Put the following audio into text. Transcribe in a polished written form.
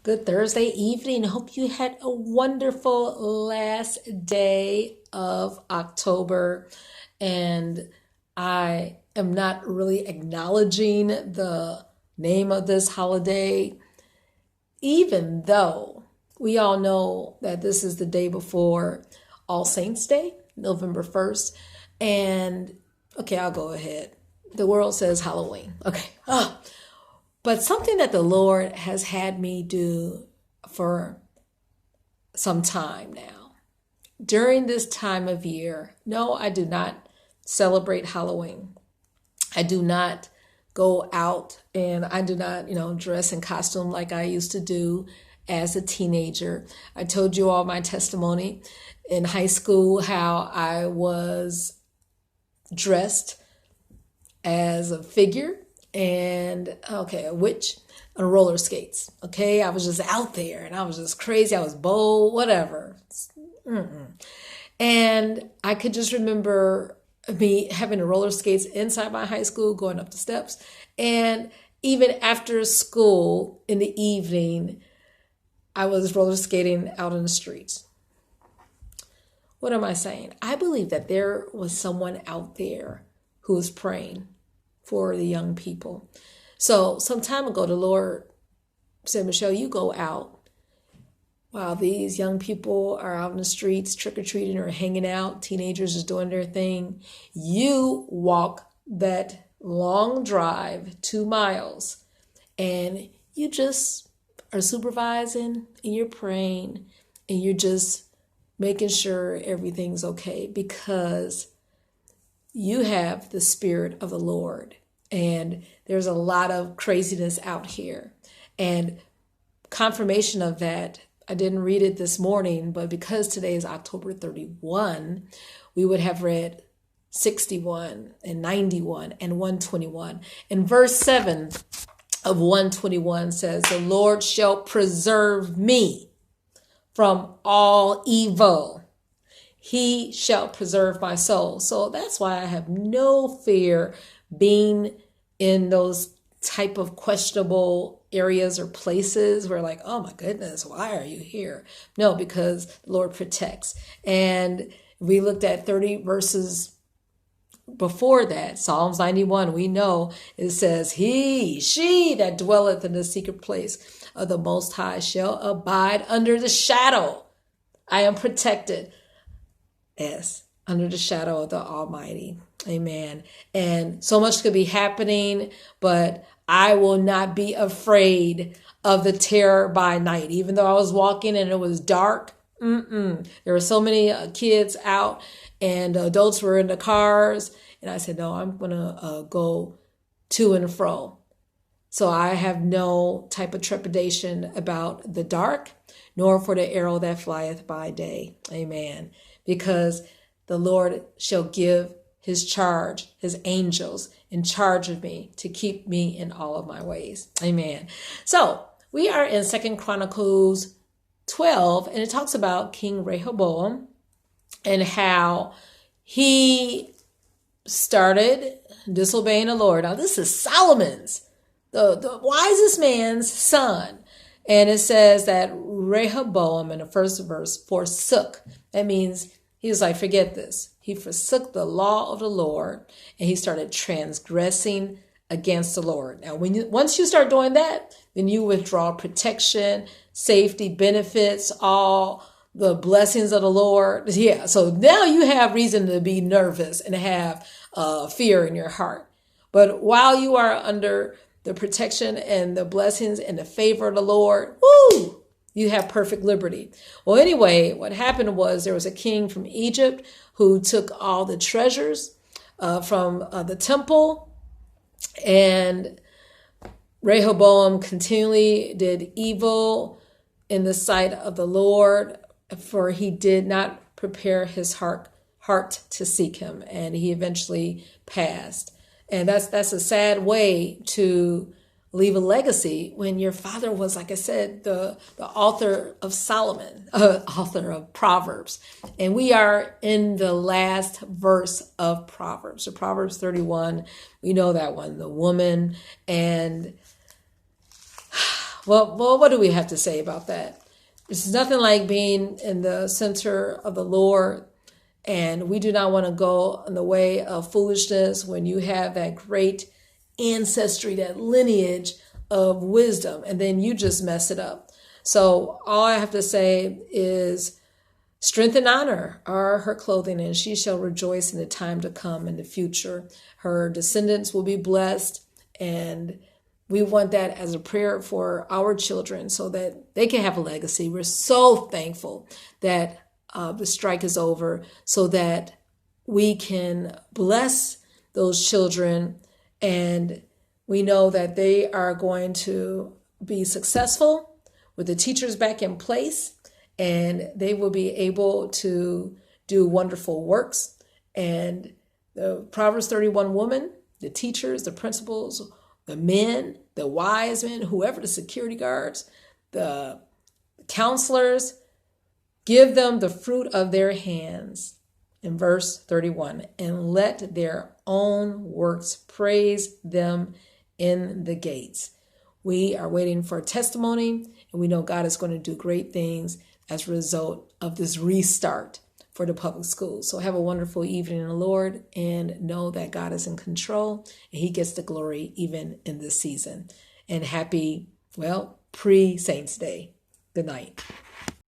Good Thursday evening. Hope you had a wonderful last day of October. And I am not really acknowledging the name of this holiday, even though we all know that this is the day before All Saints Day, November 1st. And okay, I'll go ahead. The world says Halloween. Okay. But something that the Lord has had me do for some time now. During this time of year, no, I do not celebrate Halloween. I do not go out and I do not, dress in costume like I used to do as a teenager. I told you all my testimony in high school, how I was dressed as a figure and a witch on roller skates. Okay, I was just out there and I was just crazy. I was bold, whatever. And I could just remember me having the roller skates inside my high school, going up the steps. And even after school in the evening, I was roller skating out in the streets. What am I saying? I believe that there was someone out there who was praying for the young people. So some time ago, the Lord said, Michelle, you go out while these young people are out in the streets trick-or-treating or hanging out, teenagers is doing their thing. You walk that long drive, 2 miles, and you just are supervising and you're praying and you're just making sure everything's okay, because you have the Spirit of the Lord, and there's a lot of craziness out here. And confirmation of that, I didn't read it this morning, but because today is October 31, we would have read 61 and 91 and 121. And verse 7 of 121 says, the Lord shall preserve me from all evil. He shall preserve my soul. So that's why I have no fear being in those type of questionable areas or places where like, oh my goodness, why are you here? No, because the Lord protects. And we looked at 30 verses before that, Psalms 91, we know it says, she that dwelleth in the secret place of the Most High shall abide under the shadow. I am protected. Yes, under the shadow of the Almighty. Amen. And so much could be happening, but I will not be afraid of the terror by night. Even though I was walking and it was dark, there were so many kids out and adults were in the cars. And I said, no, I'm going to go to and fro. So I have no type of trepidation about the dark, nor for the arrow that flieth by day. Amen. Because the Lord shall give his charge, his angels in charge of me to keep me in all of my ways. Amen. So we are in 2Chron.12, and it talks about King Rehoboam and how he started disobeying the Lord. Now this is Solomon's, the wisest man's son. And it says that Rehoboam in the first verse forsook. That means he was like, forget this. He forsook the law of the Lord and he started transgressing against the Lord. Now, once you start doing that, then you withdraw protection, safety, benefits, all the blessings of the Lord. Yeah. So now you have reason to be nervous and have fear in your heart. But while you are under the protection and the blessings and the favor of the Lord, you have perfect liberty. Well, anyway, what happened was there was a king from Egypt who took all the treasures from the temple, and Rehoboam continually did evil in the sight of the Lord, for he did not prepare his heart to seek him, and he eventually passed. And that's a sad way to leave a legacy when your father was, like I said, the author of Solomon, author of Proverbs. And we are in the last verse of Proverbs. So Proverbs 31, we know that one, the woman. And Well, what do we have to say about that? It's nothing like being in the center of the Lord, and we do not want to go in the way of foolishness when you have that great ancestry, that lineage of wisdom, and then you just mess it up. So all I have to say is strength and honor are her clothing, and she shall rejoice in the time to come in the future. Her descendants will be blessed, and we want that as a prayer for our children so that they can have a legacy. We're so thankful that the strike is over so that we can bless those children, and we know that they are going to be successful with the teachers back in place, and they will be able to do wonderful works. And the Proverbs 31 woman, the teachers, the principals, the men, the wise men, whoever, the security guards, the counselors, give them the fruit of their hands. In verse 31, and let their own works praise them in the gates. We are waiting for a testimony, and we know God is going to do great things as a result of this restart for the public schools. So have a wonderful evening in the Lord, and know that God is in control and he gets the glory even in this season. And happy, pre-Saints Day. Good night.